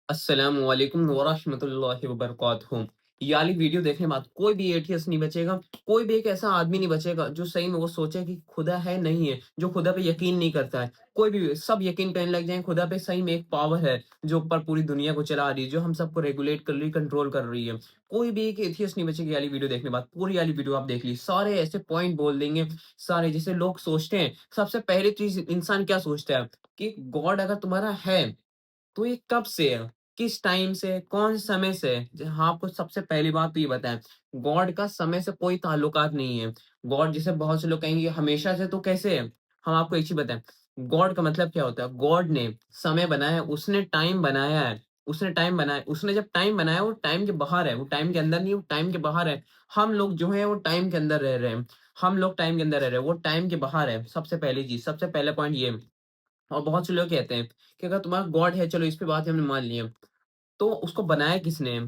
अस्सलामु अलैकुम वरहमतुल्लाहि वबरकातुहू। ये वाली वीडियो देखने के बाद कोई भी एथियस्ट नहीं बचेगा, कोई भी एक ऐसा आदमी नहीं बचेगा जो सही में वो सोचे कि खुदा है, नहीं है, जो खुदा पे यकीन नहीं करता है। कोई भी सब यकीन करने लग जाएँ खुदा पे सही में एक पावर है, जो ऊपर पूरी दुनिया को चला रही है, जो हम सबको रेगुलेट कर रही है, कंट्रोल कर रही है। कोई भी एक एथियस्ट नहीं बचेगा ये वाली वीडियो देखने के बाद। पूरी वाली वीडियो आप देख ली, सारे ऐसे पॉइंट बोल देंगे, सारे जैसे लोग सोचते हैं, सबसे पहली चीज़ इंसान क्या सोचता है कि गॉड अगर तुम्हारा है तो ये कब से है? किस टाइम से है? कौन से समय से है? हाँ, आपको सबसे पहली बात तो ये बताएँ, गॉड का समय से कोई ताल्लुकात नहीं है। गॉड जैसे बहुत से लोग कहेंगे हमेशा से तो कैसे है? हम आपको एक चीज़ बताएँ, गॉड का मतलब क्या होता है? गॉड ने समय बनाया है, उसने टाइम बनाया है। उसने टाइम बनाया उसने जब टाइम बनाया वो टाइम के बाहर है, वो टाइम के अंदर नहीं, वो टाइम के बाहर है। हम लोग जो हैं वो टाइम के अंदर रह रहे हैं। हम लोग टाइम के अंदर रह रहे हैं, वो टाइम के बाहर है। सबसे पहली चीज़, सबसे पहला पॉइंट ये है। और बहुत से लोग कहते हैं कि अगर तुम्हारा गॉड है, चलो इस पे बात हमने मान ली है, तो उसको बनाया किसने?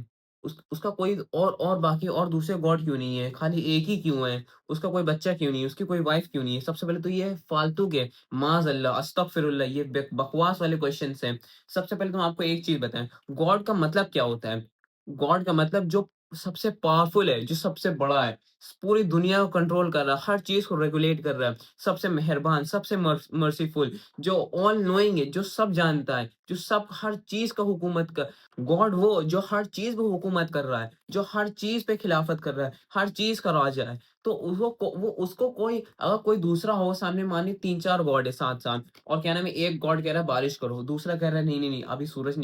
उसका कोई और बाकी और दूसरे गॉड क्यों नहीं है? खाली एक ही क्यों है? उसका कोई बच्चा क्यों नहीं है? उसकी कोई वाइफ़ क्यों नहीं है? सबसे पहले तो ये फालतू के माज़अल्लाह, अस्तगफिरुल्लाह ये बकवास वाले क्वेश्चन्स हैं। सबसे पहले तो मैं आपको एक चीज़ बताएँ, गॉड का मतलब क्या होता है? गॉड का मतलब जो सबसे पावरफुल है, जो सबसे बड़ा है, पूरी दुनिया को कंट्रोल कर रहा है, हर चीज़ को रेगुलेट कर रहा है, सबसे मेहरबान, सबसे मर्सीफुल, जो ऑल नोइंग है, जो सब जानता है, जो सब हर चीज़ का हुकूमत कर गॉड वो जो हर चीज़ पे हुकूमत कर रहा है, जो हर चीज़ पे खिलाफत कर रहा है, हर चीज़ का राजा है। तो वो उसको कोई अगर कोई दूसरा हो सामने मानिए 3-4 गॉड है साथ-साथ और क्या नाम है, एक गॉड कह रहा है बारिश करो, दूसरा कह रहा है नहीं, नहीं, नहीं अभी सूरज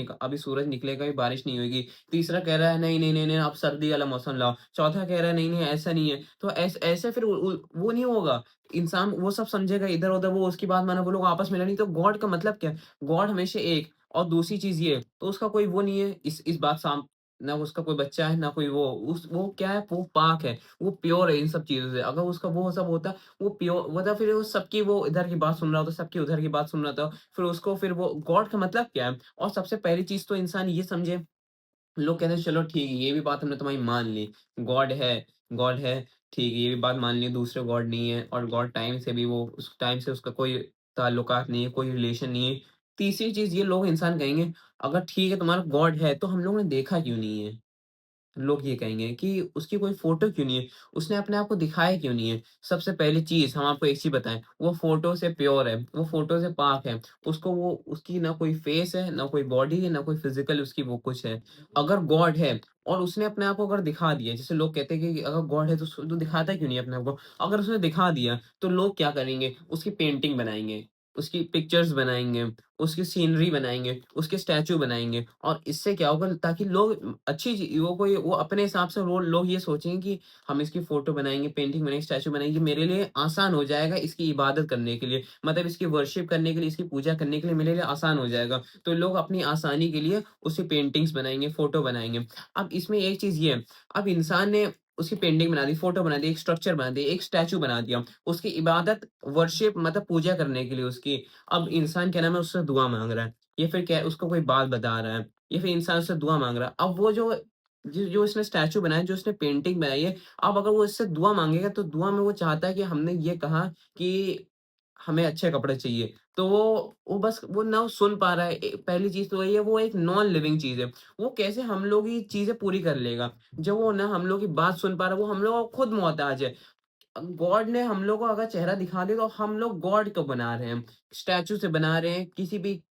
निकलेगा, अभी बारिश नहीं होएगी। तीसरा कह रहा है नहीं, नहीं, नहीं, नहीं आप सर्दी वाला मौसम लाओ। चौथा कह रहा है नहीं, नहीं ऐसा नहीं है। तो ऐसे फिर वो नहीं होगा। इंसान वो सब समझेगा इधर-उधर वो उसकी बात माने, वो लोग आपस में लड़ेंगे तो गॉड का मतलब क्या है? गॉड हमेशा एक और दूसरी चीज़ ये, तो उसका कोई वो नहीं है इस बात ना उसका कोई बच्चा है, ना कोई वो क्या है, वो पाक है, वो प्योर है इन सब चीज़ों से। अगर उसका वो सब होता, वो प्योर मतलब फिर वो सबकी वो इधर की बात सुन रहा होता, सबकी उधर की बात सुन रहा था, फिर वो गॉड का मतलब क्या है? और सबसे पहली चीज़ तो इंसान ये समझे, लोग कहते हैं चलो ठीक है, ये भी बात हमने तुम्हारी मान ली, गॉड है, ठीक है, ये भी बात मान ली, दूसरे गॉड नहीं है और गॉड टाइम से भी वो उस टाइम से उसका कोई ताल्लुकात नहीं है, कोई रिलेशन नहीं है। तीसरी चीज़ ये लोग इंसान कहेंगे, अगर ठीक है तुम्हारा गॉड है, तो हम लोगों ने देखा क्यों नहीं है? लोग ये कहेंगे कि उसकी कोई फ़ोटो क्यों नहीं है? उसने अपने आप को दिखाया क्यों नहीं है? सबसे पहली चीज़ हम आपको एक चीज़ बताएँ, वो फ़ोटो से प्योर है, वो फ़ोटो से पाक है। उसकी ना कोई फ़ेस है, ना कोई बॉडी है, ना कोई फ़िज़िकल उसकी वो कुछ है। अगर गॉड है और उसने अपने आप को अगर दिखा दिया, जैसे लोग कहते हैं कि अगर गॉड है तो दिखाता क्यों नहीं है अपने आप को? अगर उसने दिखा दिया, तो लोग क्या करेंगे? उसकी पेंटिंग बनाएँगे, उसकी पिक्चर्स बनाएँगे, उसकी सीनरी बनाएँगे, उसके स्टैच्यू बनाएँगे और इससे क्या होगा ताकि लोग अच्छी ची वो अपने हिसाब से वो लोग ये सोचेंगे कि हम इसकी फ़ोटो बनाएँगे, पेंटिंग बनाएँगे, स्टैच्यू बनाएँगे, मेरे लिए आसान हो जाएगा इसकी इबादत करने के लिए। मतलब इसकी वर्शिप करने के लिए, इसकी पूजा करने के लिए मेरे लिए आसान हो जाएगा। तो लोग अपनी आसानी के लिए उसकी पेंटिंग्स बनाएँगे, फ़ोटो बनाएँगे। अब इसमें एक चीज़ ये है, अब इंसान ने उसकी पेंटिंग बना दी, फ़ोटो बना दी, एक स्ट्रक्चर बना दिया, एक स्टैच्यू बना दिया। उसकी इबादत, वर्शिप मतलब पूजा करने के लिए उसकी अब इंसान क्या नाम है उससे दुआ माँग रहा है, या फिर क्या है उसको कोई बात बता रहा है, या फिर इंसान उससे दुआ माँग रहा है। अब वो जो उसने स्टैच्यू बनाया है, जो उसने पेंटिंग बनाई है, अब अगर वो इससे दुआ माँगेगा तो दुआ में वो चाहता है कि हमने ये कहा कि हमें अच्छे कपड़े चाहिए। तो वो बस वो ना वो सुन पा रहा है। पहली चीज़ तो वही है, वो एक नॉन लिविंग चीज़ है। वो कैसे हम लोग की चीज़ें पूरी कर लेगा? जब वो ना हम लोग की बात सुन पा रहा है, वो हम लोगों को खुद मोहताज है। गॉड ने हम लोग को अगर चेहरा दिखा दिया तो हम लोग गॉड को बना रहे हैं। स्टैच्यू से बना रहे हैं, किसी भी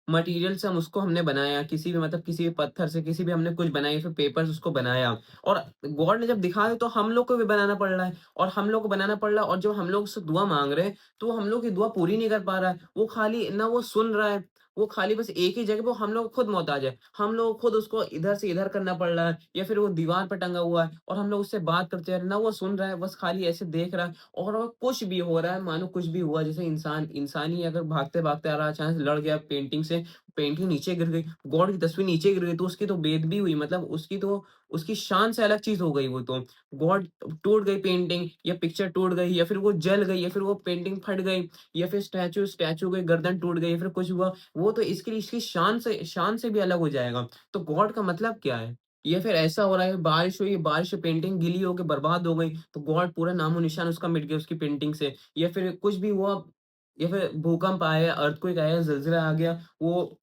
मटीरियल से हम उसको हमने बनाया, किसी भी मतलब किसी भी पत्थर से, किसी भी हमने कुछ बनाया, फिर पेपर से उसको बनाया और गॉड ने जब दिखा दिया तो हम लोग को भी बनाना पड़ रहा है और हम लोग को बनाना पड़ रहा है और जब हम लोग उससे दुआ माँग रहे हैं, तो वो हम लोग की दुआ पूरी नहीं कर पा रहा है। वो खाली ना वो सुन रहा है, वो खाली बस एक ही जगह पे हम लोग खुद मोहताज है। हम लोग खुद उसको इधर से इधर करना पड़ रहा है या फिर वो दीवार पे टंगा हुआ है और हम लोग उससे बात करते हैं, ना वो सुन रहा है, बस खाली ऐसे देख रहा है और वो कुछ भी हो रहा है, मानो कुछ भी हुआ जैसे इंसान ही अगर भागते-भागते आ रहा है, अचानक से लड़ गया पेंटिंग से, पेंटिंग नीचे गिर गई, गॉड की तस्वीर नीचे गिर गई तो उसकी तो बेदबी हुई, मतलब उसकी शान से अलग चीज़ हो गई वो तो। गॉड टूट गई पेंटिंग या पिक्चर टूट गई या फिर वो जल गई या फिर वो पेंटिंग फट गई या फिर स्टैच्यू की गर्दन टूट गई या फिर कुछ हुआ, वो तो इसकी शान से भी अलग हो जाएगा। तो गॉड का मतलब क्या है? या फिर ऐसा हो रहा है बारिश हुई, बारिश से पेंटिंग गीली हो के बर्बाद हो गई, तो गॉड पूरा नामो-निशान उसका मिट गया उसकी पेंटिंग से या फिर कुछ भी हुआ या फिर भूकंप आया, अर्थक्वेक आया, ज़लज़ला आ गया, वो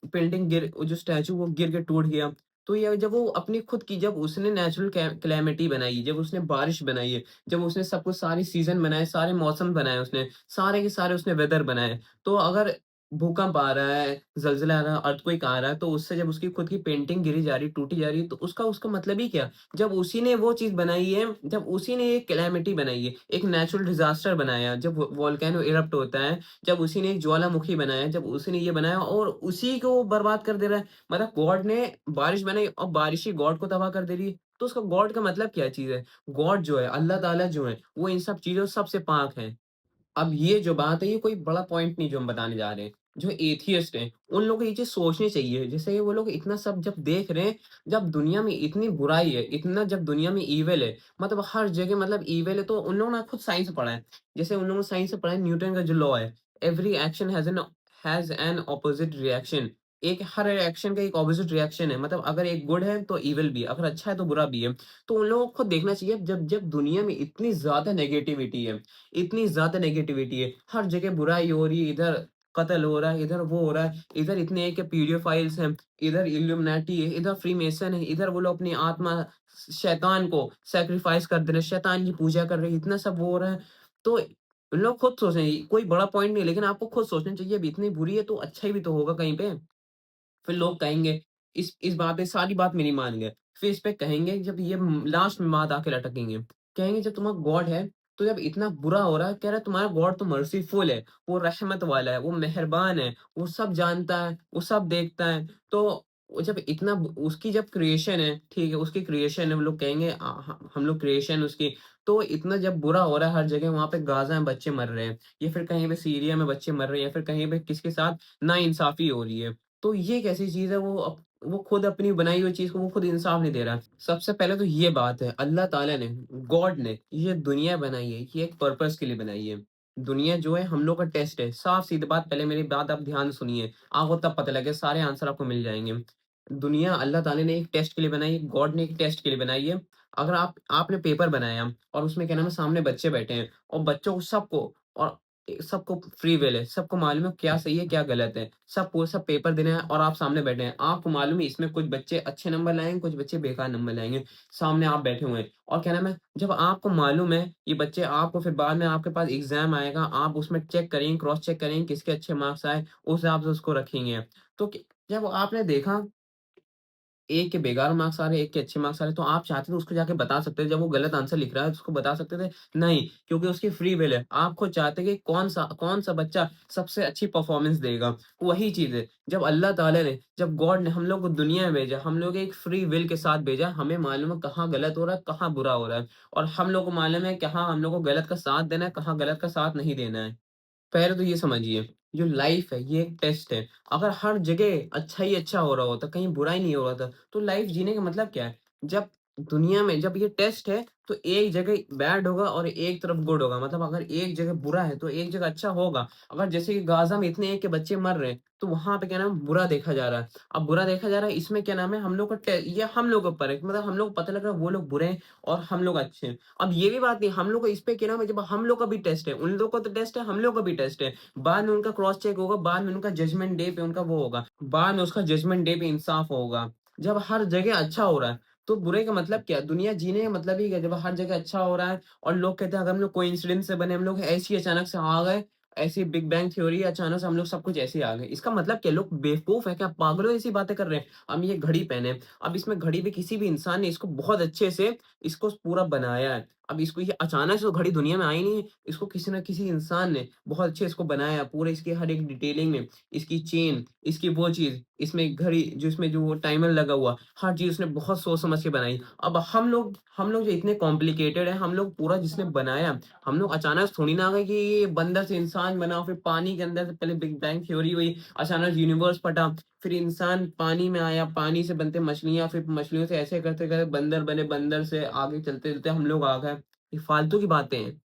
जो स्टैच्यू वो गिर के टूट गया। तो ये जब वो अपनी खुद की जब उसने नेचुरल कैलेमिटी बनाई, जब उसने बारिश बनाई है, जब उसने सब कुछ सारी सीज़न बनाए, सारे मौसम बनाए उसने, सारे के सारे उसने वेदर बनाए। तो अगर भूकंप आ रहा है, ज़लज़ला आ रहा है, अर्थक्वेक आ रहा है, तो उससे जब उसकी खुद की पेंटिंग गिरी जा रही है, टूटी जा रही है, तो उसका उसका मतलब ही क्या? जब उसी ने वो चीज़ बनाई है, जब उसी ने एक कैलेमिटी बनाई है, एक नेचुरल डिज़ास्टर बनाया, जब वोल्केनो इरप्ट होता है, जब उसी ने एक ज्वालामुखी बनाया, जब उसी ने ये बनाया और उसी को वो बर्बाद कर दे रहा है। मतलब गॉड ने बारिश बनाई और बारिश ही गॉड को तबाह कर दे रही है। तो उसका गॉड का मतलब क्या चीज़ है? गॉड जो है, अल्लाह ताला जो है, वो इन सब चीज़ों सबसे पाक है। अब ये जो बात है, ये कोई बड़ा पॉइंट नहीं जो हम बताने जा रहे हैं। जो एथियस्ट हैं, उन लोगों को ये चीज़ सोचनी चाहिए। जैसे वो लोग इतना सब जब देख रहे हैं, जब दुनिया में इतनी बुराई है, इतना जब दुनिया में ईविल है, मतलब हर जगह मतलब ईविल है, तो उन लोगों ने खुद साइंस पढ़ा है। जैसे उन लोगों ने साइंस से पढ़ा है, न्यूटन का जो लॉ है, every action has an opposite reaction. एक हर एक्शन का एक ऑपोजिट रिएक्शन है। मतलब अगर एक गुड है, तो ईविल भी है, अगर अच्छा है, तो बुरा भी है। तो उन लोगों को खुद देखना चाहिए, जब जब दुनिया में इतनी ज़्यादा नेगेटिविटी है, इतनी ज़्यादा नेगेटिविटी है, हर जगह बुराई हो रही है, इधर कत्ल हो रहा है, इधर वो हो रहा है, इधर इतने के पीडियोफाइल्स हैं, इधर इल्यूमिनेटी है, इधर फ्रीमेसन है, इधर वो लोग अपनी आत्मा शैतान को सैक्रिफाइस कर दे रहे हैं, शैतान की पूजा कर रहे हैं, इतना सब वो हो रहा है। तो लोग खुद सोचें, कोई बड़ा पॉइंट नहीं है, लेकिन आपको खुद सोचना चाहिए, अब इतनी बुरी है, तो अच्छा ही भी तो होगा कहीं पे। फिर लोग कहेंगे इस बात पे सारी बात मेरी मान गए। फिर इस पे कहेंगे जब ये लास्ट में बात आके लटकेंगे। कहेंगे जब तुम्हारा गॉड है, तो जब इतना बुरा हो रहा है, कह रहा है तुम्हारा गॉड तो मर्सीफुल है, वो रहमत वाला है, वो मेहरबान है, वो सब जानता है, वो सब देखता है। तो वो जब इतना उसकी जब क्रिएशन है, ठीक है, उसकी क्रिएशन है, हम लोग कहेंगे हम लोग क्रिएशन उसकी, तो इतना जब बुरा हो रहा है हर जगह, वहाँ पे गाज़ा में बच्चे मर रहे हैं, या फिर कहीं पे सीरिया में बच्चे मर रहे हैं, या फिर कहीं पे किसके साथ नाइंसाफ़ी हो रही है। तो ये कैसी चीज़ है, वो खुद अपनी बनाई हुई चीज़ को वो खुद इंसाफ नहीं दे रहा है। सबसे पहले तो ये बात है, अल्लाह ताला ने, गॉड ने ये दुनिया बनाई है, ये एक पर्पज़ के लिए बनाई है। दुनिया जो है हम लोग का टेस्ट है। साफ-सीधी बात, पहले मेरी बात आप ध्यान से सुनिए, आपको तब पता लगेगा, सारे आंसर आपको मिल जाएँगे। दुनिया अल्लाह ताला ने एक टेस्ट के लिए बनाई है, गॉड ने एक टेस्ट के लिए बनाई है। अगर आपने पेपर बनाया और उसमें क्या नाम है, सामने बच्चे बैठे हैं और बच्चों को सबको और सबको फ्री विल है, सबको मालूम है क्या सही है, क्या गलत है। सब पेपर देने हैं और आप सामने बैठे हैं। आपको मालूम है इसमें कुछ बच्चे अच्छे नंबर लाएँगे, कुछ बच्चे बेकार नंबर लाएँगे। सामने आप बैठे हुए हैं और क्या नाम है, जब आपको मालूम है ये बच्चे, आपको फिर बाद में आपके पास एग्ज़ाम आएगा, आप उसमें चेक करेंगे, क्रॉस चेक करेंगे किसके अच्छे मार्क्स आए, उस हिसाब से उसको रखेंगे। तो जब आपने देखा एक के बेकार मार्क्स आ रहे हैं, एक के अच्छे मार्क्स आ रहे हैं, तो आप चाहते थे उसको जाके बता सकते थे, जब वो गलत आंसर लिख रहा है, तो उसको बता सकते थे? नहीं, क्योंकि उसकी फ्री विल है। आप खुद चाहते कि कौन-सा बच्चा सबसे अच्छी परफ़ॉर्मेंस देगा। वही चीज़ है, जब अल्लाह ताला ने, जब गॉड ने हम लोग को दुनिया में भेजा, हम लोग एक फ्री विल के साथ भेजा, हमें मालूम है कहाँ गलत हो रहा है, कहाँ बुरा हो रहा है और हम लोग को मालूम है कहाँ हम लोग को गलत का साथ देना है, कहाँ गलत का साथ नहीं देना है। पहले तो ये समझिए, जो लाइफ है ये एक टेस्ट है। अगर हर जगह अच्छा ही अच्छा हो रहा होता, कहीं बुरा ही नहीं हो रहा था, तो लाइफ जीने का मतलब क्या है? जब दुनिया में जब ये टेस्ट है, तो एक जगह बैड होगा और एक तरफ गुड होगा। मतलब अगर एक जगह बुरा है, तो एक जगह अच्छा होगा। अगर जैसे कि गाज़ा में इतने एक के बच्चे मर रहे हैं, तो वहाँ पे क्या नाम है बुरा देखा जा रहा है। अब बुरा देखा जा रहा है, इसमें क्या नाम है, हम लोग का ये हम लोग के ऊपर है। मतलब हम लोग को पता लग रहा है वो लोग बुरे हैं और हम लोग अच्छे हैं। अब ये भी बात नहीं, हम लोग को इस पे क्या नाम है, जब हम लोग का भी टेस्ट है, उन लोगों का तो टेस्ट है, हम लोग का भी टेस्ट है। बाद में उनका क्रॉस चेक होगा, बाद में उनका जजमेंट डे पे उनका वो होगा, बाद में उसका जजमेंट डे पे इंसाफ होगा। जब हर जगह अच्छा हो रहा है, तो बुरे का मतलब क्या? दुनिया जीने का मतलब ही क्या है? जब हर जगह अच्छा हो रहा है और लोग कहते हैं अगर हम लोग कोइंसिडेंस से बने, हम लोग ऐसे ही अचानक से आ गए, ऐसी बिग बैंग थ्योरी है, अचानक से हम लोग सब कुछ ऐसे ही आ गए। इसका मतलब क्या? लोग बेवकूफ है क्या? पागल हो ऐसी बातें कर रहे हैं? हम ये घड़ी पहने, अब इसमें घड़ी पे किसी भी इंसान ने इसको बहुत अच्छे से इसको पूरा बनाया है। अब इसको ये अचानक से तो घड़ी दुनिया में आई नहीं है। इसको किसी न किसी इंसान ने बहुत अच्छे इसको बनाया, पूरे इसके हर एक डिटेलिंग में, इसकी चेन, इसकी वो चीज़, इसमें घड़ी जो इसमें जो वो टाइमर लगा हुआ, हर चीज़ उसने बहुत सोच समझ के बनाई। अब हम लोग जो इतने कॉम्प्लिकेटेड हैं, हम लोग पूरा जिसने बनाया, हम लोग अचानक से थोड़ी ना आ गए कि ये बंदर से इंसान बना, फिर पानी के अंदर से पहले बिग बैंग थ्योरी हुई, अचानक यूनिवर्स फटा, फिर इंसान पानी में आया, पानी से बनते मछलियाँ, फिर मछलियों से ऐसे करते-करते बंदर बने, बंदर से आगे चलते-चलते हम लोग आ गए। ये फालतू की बातें हैं।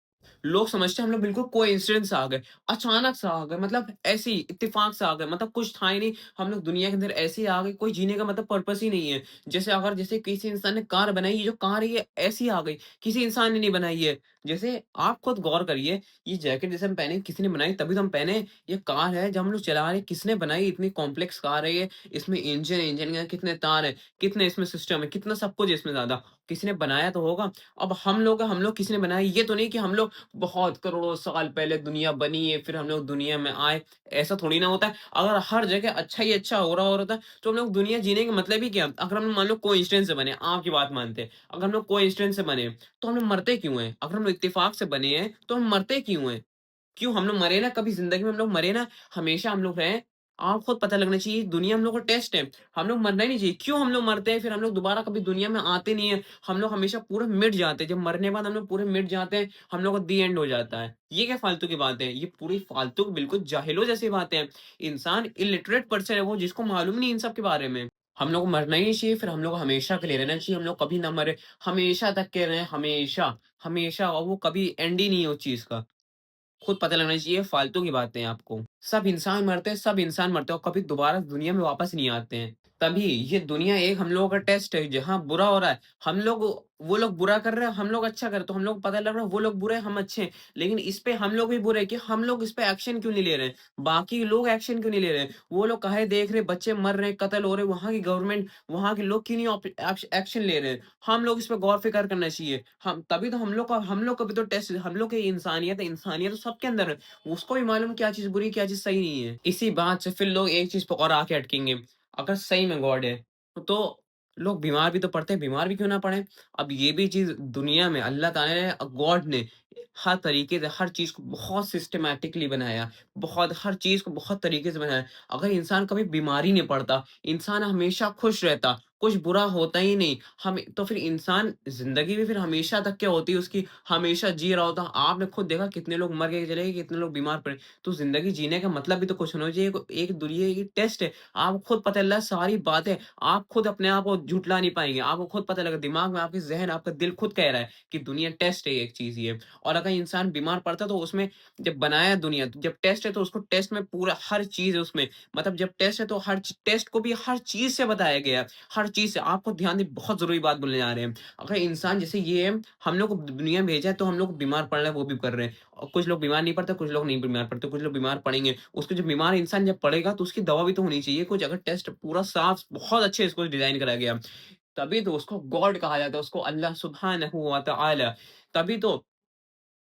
लोग समझते हैं हम लोग बिल्कुल कोइंसिडेंस से आ गए, अचानक से आ गए, मतलब ऐसे ही इत्तेफाक से आ गए, मतलब कुछ था ही नहीं, हम लोग दुनिया के अंदर ऐसे ही आ गए, कोई जीने का मतलब पर्पस ही नहीं है। जैसे किसी इंसान ने कार बनाई, ये जो कार है ये ऐसी ही आ गई, किसी इंसान ने नहीं बनाई है। जैसे आप खुद गौर करिए, ये जैकेट जैसे हम पहने किसी ने बनाई तभी तो हम पहने, ये कार है जब हम लोग चला रहे हैं, किसने बनाई? इतनी कॉम्प्लेक्स कार है ये, इसमें इंजन है, कितने तार हैं, कितने इसमें सिस्टम है, कितना सब कुछ है इसमें ज़्यादा, किसी ने बनाया तो होगा। अब हम लोग किसी ने बनाया, ये तो नहीं कि हम लोग बहुत करोड़ों साल पहले दुनिया बनी है, फिर हम लोग दुनिया में आए, ऐसा थोड़ी ना होता है। अगर हर जगह अच्छा ही अच्छा हो रहा होता है, तो हम लोग दुनिया जीने का मतलब ही क्या? अगर हम मान लो कोइंसिडेंस से बने, आपकी बात मानते हैं, अगर हम लोग कोइंसिडेंस से बने, तो हम लोग मरते क्यों हैं? अगर हम लोग इत्तेफाक से बने हैं, तो हम मरते क्यों हैं? क्यों हम लोग मरे ना, कभी ज़िंदगी में हम लोग मरे ना, हमेशा हम लोग रहें। आप खुद पता लगना चाहिए, दुनिया हम लोग का टेस्ट है, हम लोग मरना ही नहीं चाहिए। क्यों हम लोग मरते हैं, फिर हम लोग दोबारा कभी दुनिया में आते नहीं हैं, हम लोग हमेशा पूरे मिट जाते हैं, जब मरने के बाद हम लोग पूरे मिट जाते हैं, हम लोग का दी एंड हो जाता है। ये क्या फालतू की बातें हैं? ये पूरी फालतू बिल्कुल जाहिलों जैसी बातें हैं। इंसान इलिटरेट पर्सन है वो, जिसको मालूम नहीं इन सब के बारे में। हम लोग को मरना ही नहीं चाहिए, फिर हम लोग को हमेशा के लिए रहना चाहिए, हम लोग कभी ना मरे, हमेशा तक के रहें, हमेशा, हमेशा, और वो कभी एंड ही नहीं है उस चीज़ का। खुद पता लगना चाहिए, फालतू की बातें हैं आपको। सब इंसान मरते हैं और कभी दोबारा दुनिया में वापस नहीं आते हैं। तभी ये दुनिया एक हम लोगों का टेस्ट है, जहाँ बुरा हो रहा है, हम लोग वो लोग बुरा कर रहे हैं, हम लोग अच्छा कर रहे हैं, तो हम लोग को पता लग रहा है वो लोग बुरे हैं, हम अच्छे हैं। लेकिन इस पे हम लोग भी बुरे हैं कि हम लोग इस पे एक्शन क्यों नहीं ले रहे हैं? बाकी लोग एक्शन क्यों नहीं ले रहे हैं? वो लोग काहे देख रहे हैं, बच्चे मर रहे हैं, कत्ल हो रहे हैं, वहाँ की गवर्नमेंट, वहाँ के लोग क्यों नहीं एक्शन ले रहे हैं? हम लोग इस पे गौर-फ़िक्र करना चाहिए। हम तभी तो हम लोग का भी तो टेस्ट, हम लोग की इंसानियत है, इंसानियत तो सबके अंदर है। उसको भी मालूम क्या चीज़ बुरी, क्या चीज़ सही नहीं है। इसी बात से फिर लोग एक चीज़ पे और आके अटकेंगे, अगर सही में गॉड है, तो लोग बीमार भी तो पड़ते हैं, बीमार भी क्यों ना पड़ें? अब ये भी चीज़ दुनिया में अल्लाह ताला ने, गॉड ने हर तरीके से हर चीज़ को बहुत सिस्टमैटिकली बनाया, बहुत हर चीज़ को बहुत तरीके से बनाया। अगर इंसान कभी बीमार ही नहीं पड़ता, इंसान हमेशा खुश रहता, कुछ बुरा होता ही नहीं, हम तो फिर इंसान ज़िंदगी भी फिर हमेशा तक क्या होती है उसकी, हमेशा जी रहा होता। आपने खुद देखा कितने लोग मर के चले गए, कितने लोग बीमार पड़े। तो ज़िंदगी जीने का मतलब भी तो कुछ होना चाहिए। एक दुनिया की टेस्ट है। आपको खुद पता चल रहा है सारी बातें, आप खुद अपने आप को झुठला नहीं पाएँगे। आपको खुद पता लगा, दिमाग में आपके ज़हन, आपका दिल खुद कह रहा है कि दुनिया टेस्ट है, एक चीज़ ये। और अगर इंसान बीमार पड़ता है तो उसमें, जब बनाया दुनिया, तो जब टेस्ट है तो उसको टेस्ट में पूरा हर चीज़ है उसमें। मतलब जब टेस्ट है तो टेस्ट को भी हर चीज़ से बताया गया है। हर चीज़ से आपको ध्यान दें, बहुत ज़रूरी बात बोलने जा रहे हैं। अगर इंसान जैसे ये है, हम लोग को दुनिया में भेजा है तो हम लोग को बीमार पड़ रहा है वो भी कर रहे हैं। और कुछ लोग बीमार नहीं पड़ते, कुछ लोग नहीं बीमार पड़ते, कुछ लोग बीमार पड़ेंगे। उसको जब बीमार इंसान जब पड़ेगा तो उसकी दवा भी तो होनी चाहिए कुछ, अगर टेस्ट पूरा साफ बहुत अच्छे से इसको डिज़ाइन करा गया। तभी तो उसको गॉड कहा जाता है, उसको अल्लाह सुब्हानहू व तआला। तभी तो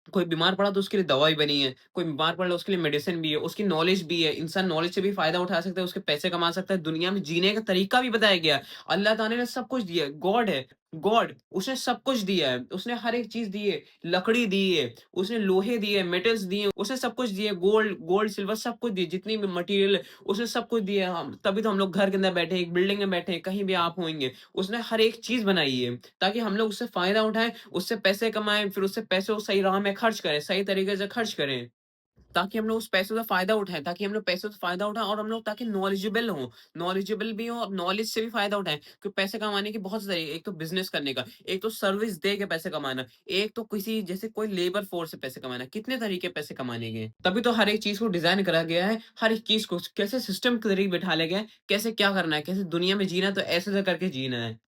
कोई बीमार पड़ा तो उसके लिए दवाई बनी है, कोई बीमार पड़ा उसके लिए मेडिसिन भी है, उसकी नॉलेज भी है, इंसान नॉलेज से भी फ़ायदा उठा सकता है, उसके पैसे कमा सकता है, दुनिया में जीने का तरीका भी बताया गया है। अल्लाह ताला ने सब कुछ दिया है, गॉड है, गॉड, उसने सब कुछ दिया है, उसने हर एक चीज़ दी है, लकड़ी दी है, उसने लोहे दिए, मेटल्स दिए, उसने सब कुछ दिया है, गोल्ड गोल्ड, सिल्वर सब कुछ दिया, जितनी भी मटेरियल है, उसने सब कुछ दिया है। हम तभी तो हम लोग घर के अंदर बैठे हैं, एक बिल्डिंग में बैठे हैं, कहीं भी आप होंगे, उसने हर एक चीज़ बनाई है, ताकि हम लोग उससे फ़ायदा उठाएँ, उससे पैसे कमाएँ, फिर उससे पैसे को सही राह में खर्च करें, सही तरीके से खर्च करें। ताकि हम लोग उस पैसों से फ़ायदा उठाएँ, ताकि हम लोग पैसों से फ़ायदा उठाएँ और हम लोग ताकि नॉलेजेबल भी हों, और नॉलेज से भी फ़ायदा उठाएँ। क्योंकि पैसे कमाने के बहुत से तरीके, एक तो बिज़नेस करने का, एक तो सर्विस दे के पैसे कमाना, एक तो किसी जैसे कोई लेबर फ़ोर्स से पैसे कमाना, कितने तरीके पैसे कमाने के। तभी तो हर एक चीज़ को डिज़ाइन करा गया है, हर एक चीज़ को कैसे सिस्टम के ज़रिए बिठाया गया है, कैसे क्या करना है, कैसे दुनिया में जीना है तो ऐसे-ऐसे करके जीना है।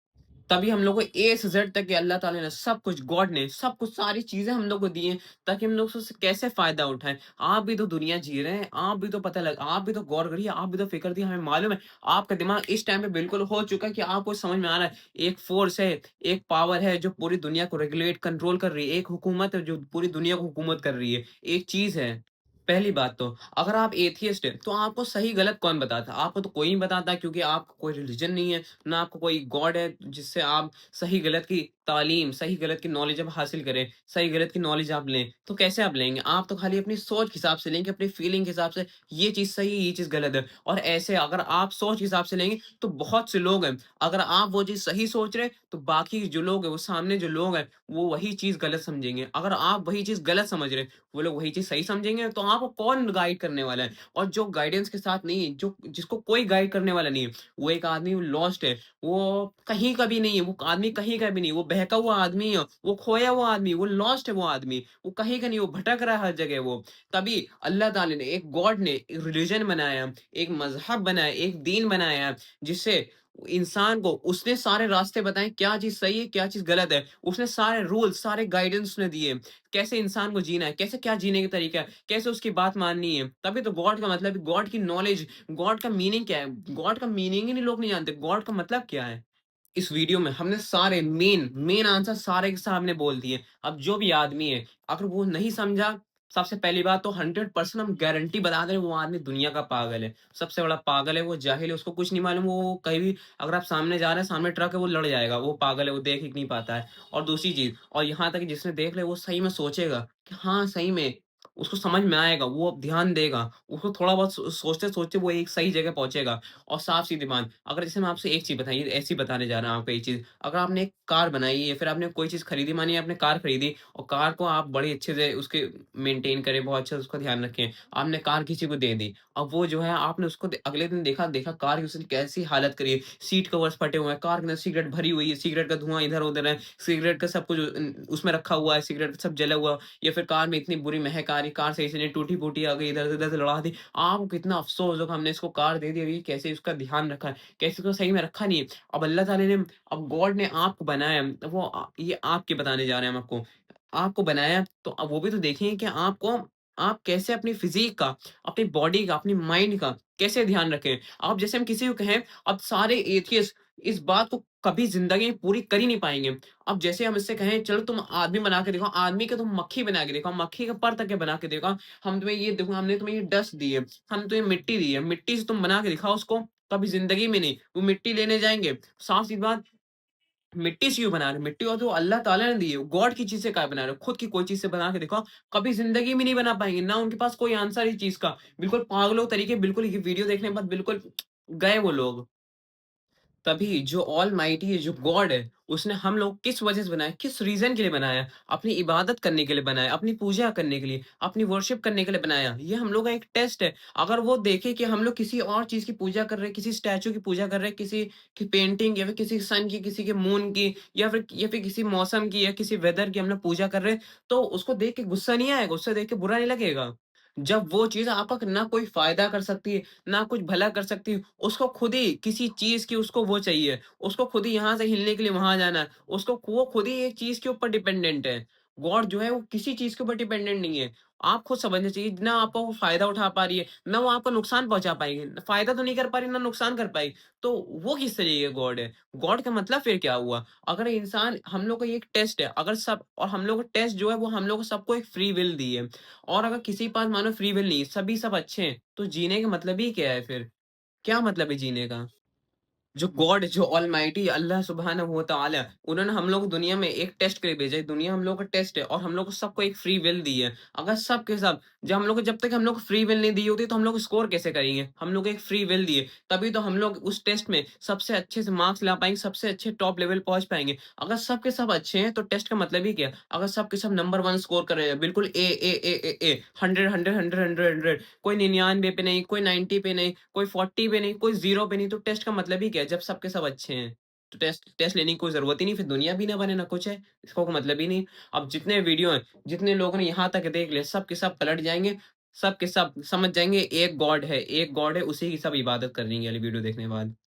तभी हम लोग को ए से ज़ेड तक के अल्लाह ताला ने सब कुछ, गॉड ने सब कुछ, सारी चीज़ें हम लोग को दी हैं, ताकि हम लोग उससे कैसे फ़ायदा उठाएँ। आप भी तो दुनिया जी रहे हैं, आप भी तो गौर करिए, आप भी तो फ़िक्र दिए, हमें मालूम है, आपका दिमाग इस टाइम पे बिल्कुल हो चुका है कि आपको समझ में आ रहा है, एक फ़ोर्स है, एक पावर है जो पूरी दुनिया को रेगुलेट, कंट्रोल कर रही है, एक हुकूमत है जो पूरी दुनिया को हुकूमत कर रही है, एक चीज़ है। पहली बात तो, अगर आप एथियस्ट हैं, तो आपको सही-गलत कौन बताता? आपको तो कोई नहीं बताता, क्योंकि आपका कोई रिलिजन नहीं है, ना आपको कोई गॉड है जिससे आप सही-गलत की तालीम, सही-गलत की नॉलेज आप हासिल करें, सही-गलत की नॉलेज आप लें। तो कैसे आप लेंगे? आप तो खाली अपनी सोच के हिसाब से लेंगे, अपनी फीलिंग के हिसाब से, ये चीज़ सही है, ये चीज़ गलत है। और ऐसे अगर आप सोच के हिसाब से लेंगे, तो बहुत से लोग हैं, अगर आप वो चीज़ सही सोच रहे हैं, तो बाकी जो लोग हैं, वो सामने जो लोग हैं, वो वही चीज़ गलत समझेंगे। अगर आप वही चीज़ गलत समझ रहे हैं, वो लोग वही चीज़ सही समझेंगे, तो आपको कौन गाइड करने वाला है? और जो गाइडेंस के साथ नहीं है, जो जिसको कोई गाइड करने वाला नहीं है, वो एक आदमी वो लॉस्ट है, वो कहीं का भी नहीं है, वो आदमी कहीं का भी नहीं है, वो बहका हुआ आदमी है, वो खोया हुआ आदमी, वो लॉस्ट है वो आदमी, वो कहीं का नहीं, वो भटक रहा है हर जगह वो। तभी अल्लाह ताला ने, एक गॉड ने एक रिलिजन बनाया, एक मज़हब बनाया, एक दीन बनाया, जिससे इंसान को उसने सारे रास्ते बताए, क्या चीज़ सही है, क्या चीज़ गलत है। उसने सारे रूल्स, सारे गाइडेंस उसने दिए, कैसे इंसान को जीना है, कैसे क्या जीने का तरीका है, कैसे उसकी बात माननी है। तभी तो गॉड का मतलब, गॉड की नॉलेज, गॉड का मीनिंग क्या है? गॉड का मीनिंग ही नहीं लोग नहीं जानते, गॉड का मतलब क्या है? इस वीडियो में हमने सारे मेन आंसर सारे के सामने बोल दिए। अब जो भी आदमी है, अगर वो नहीं समझा, सबसे पहली बात तो 100% हम गारंटी बता दे रहे हैं, वो आदमी दुनिया का पागल है। सबसे बड़ा पागल है, वो जाहिल है, उसको कुछ नहीं मालूम, वो कहीं भी अगर आप सामने जा रहे हैं, सामने ट्रक है, वो लड़ जाएगा, वो पागल है, वो देख ही नहीं पाता है। और दूसरी चीज़, और यहाँ तक कि जिसने देख लिया, वो सही में सोचेगा कि हाँ, सही में उसको समझ में आएगा, वो अब ध्यान देगा, उसको थोड़ा बहुत सोचते-सोचते वो एक सही जगह पहुँचेगा। और साफ-सीधी बात, अगर जैसे मैं आपसे एक चीज़ बताइए, ऐसी बताने जा रहा हूँ आपको एक चीज़, अगर आपने एक कार बनाई या फिर आपने कोई चीज़ खरीदी, मानिए आपने कार खरीदी और कार को आप बड़े अच्छे से उसके मेंटेन करें, बहुत अच्छे से उसका ध्यान रखें। आपने कार किसी को दे दी, अब वो जो है आपने उसको अगले दिन देखा कार की उसने कैसी हालत करी है, सीट कवर्स फटे हुए हैं, कार के अंदर सिगरेट भरी हुई है, सिगरेट का धुआँ इधर-उधर है, सिगरेट का सब कुछ उसमें रखा हुआ है, सिगरेट सब जला हुआ, या फिर कार में इतनी बुरी महक आ रही, कार सही से नहीं, टूटी-फूटी आ गई, इधर से उधर से लड़ा दी। आपको कितना अफ़सोस होगा, हमने इसको कार दे दी, अभी कैसे उसका ध्यान रखा है, कैसे उसको सही में रखा नहीं है। अब अल्लाह ताला ने, अब गॉड ने आपको बनाया, वो ये आपके बताने जा रहे हैं हम आपको। आपको बनाया तो अब वो भी तो देखें कि आपको, आप कैसे अपनी फ़िज़ीक का, अपनी बॉडी का, अपनी माइंड का कैसे ध्यान रखें। अब जैसे हम किसी को कहें, अब सारे एथियस्ट इस बात को कभी ज़िंदगी में पूरी कर ही नहीं पाएँगे। अब जैसे हम इससे कहें, चलो तुम आदमी बना के दिखाओ, आदमी का तुम मक्खी बना के दिखाओ, मक्खी का पर तक के बना के दिखाओ, हम तुम्हें ये देखो, हमने तुम्हें ये डस्ट दी है, हम तुम्हें मिट्टी दी है, मिट्टी से तुम बना के दिखाओ उसको, कभी ज़िंदगी में नहीं। वो मिट्टी लेने जाएँगे, साफ-सी बात, मिट्टी से क्यों बना रहे हो? मिट्टी और जो अल्लाह ताला ने दी है, गॉड की चीज़ से काहे बना रहे हो? खुद की कोई चीज़ से बना के दिखाओ, कभी ज़िंदगी में नहीं बना पाएँगे, ना उनके पास कोई आंसर है इस चीज़ का। बिल्कुल पागलों तरीके, बिल्कुल ये वीडियो देखने के बाद बिल्कुल गए वो लोग। तभी जो ऑलमाइटी है, जो गॉड है, उसने हम लोग किस वजह से बनाया, किस रीज़न के लिए बनाया? अपनी इबादत करने के लिए बनाया, अपनी पूजा करने के लिए, अपनी वर्शिप करने के लिए बनाया। ये हम लोग का एक टेस्ट है। अगर वो देखे कि हम लोग किसी और चीज़ की पूजा कर रहे हैं, किसी स्टैच्यू की पूजा कर रहे हैं, किसी की पेंटिंग या फिर किसी सन की, किसी के मून की, या फिर किसी मौसम की या किसी वेदर की हम लोग पूजा कर रहे हैं, तो उसको देख के गुस्सा नहीं आएगा, उससे देख के बुरा नहीं लगेगा। जब वो चीज़ आपका ना कोई फ़ायदा कर सकती है, ना कुछ भला कर सकती है, उसको खुद ही किसी चीज़ की उसको वो चाहिए। उसको खुद ही यहाँ से हिलने के लिए वहाँ जाना है। उसको वो खुद ही एक चीज़ के ऊपर डिपेंडेंट है। गॉड जो है वो किसी चीज़ के ऊपर डिपेंडेंट नहीं है। आप खुद समझना चाहिए, ना आपका वो फ़ायदा उठा पा रही है, ना वो आपको नुकसान पहुँचा पाएगी। फ़ायदा तो नहीं कर पा रही, ना नुकसान कर पाएगी। तो वो किस तरीके का गॉड है? गॉड का मतलब फिर क्या हुआ? अगर इंसान, हम लोग का ये एक टेस्ट है, अगर सब, और हम लोग का टेस्ट जो है वो हम लोग को सबको एक फ्री विल दी है। और अगर किसी के पास मानो फ्री विल नहीं है, सभी सब अच्छे हैं, तो जीने का मतलब ही क्या है फिर? क्या मतलब है जीने का? जो गॉड, जो ऑलमाइटी अल्लाह सुब्हानहू व तआला, उन्होंने हम लोग को दुनिया में एक टेस्ट के लिए भेजा है। दुनिया हम लोग का टेस्ट है और हम लोग को सबको एक फ्री विल दी है। अगर सब के सब, जब तक हम लोग को फ्री विल नहीं दी होती, तो हम लोग स्कोर कैसे करेंगे? हम लोग को एक फ्री विल दी है, तभी तो हम लोग उस टेस्ट में सबसे अच्छे से मार्क्स ला पाएँगे, सबसे अच्छे टॉप लेवल पहुँच पाएँगे। अगर सब के सब अच्छे हैं, तो टेस्ट का मतलब ही क्या? अगर सब के सब नंबर 1 स्कोर कर रहे हैं, बिल्कुल ए, 100, 100, 100, 100, 100, कोई 99 पे नहीं, कोई 90 पे नहीं, कोई 40 पे नहीं, कोई 0 पे नहीं, तो टेस्ट का मतलब ही क्या है? जब सबके सब अच्छे हैं, तो टेस्ट टेस्ट लेने की कोई ज़रूरत ही नहीं, फिर दुनिया भी ना बने, ना कुछ है। इसका कोई मतलब ही नहीं। अब जितने वीडियो हैं, जितने लोगों ने यहाँ तक देख लिया, सब के सब पलट जाएँगे, सब के सब समझ जाएँगे एक गॉड है, उसी की सब इबादत करनी है ये वाली वीडियो देखने के बाद।